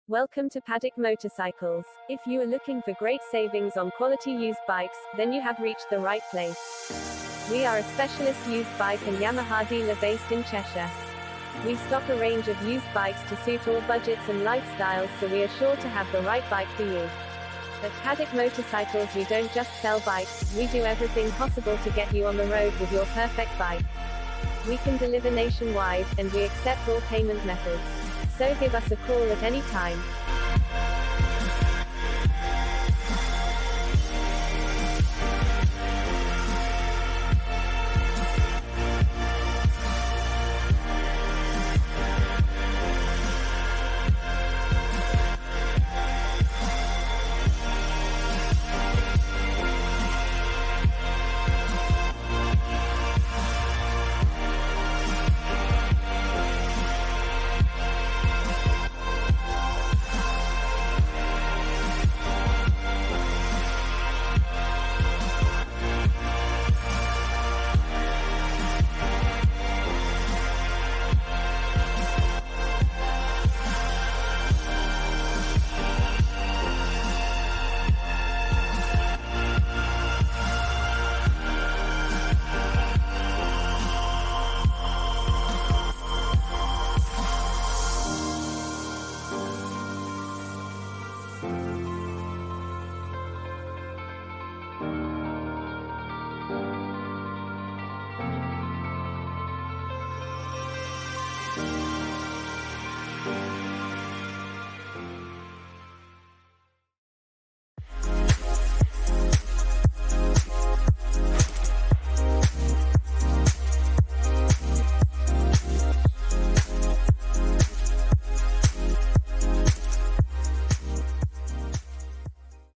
Welcome to Paddock Motorcycles. If you are looking for great savings on quality used bikes, then you have reached the right place. We are a specialist used bike and YAMAHA dealer based in Cheshire. We stock a range of used bikes to suit all budgets and lifestyles, so we are sure to have the right bike for you. At Paddock Motorcycles, we don't just sell bikes, we do everything possible to get you on the road with your perfect bike. We can deliver nationwide, and we accept all payment methods. So give us a call at any time.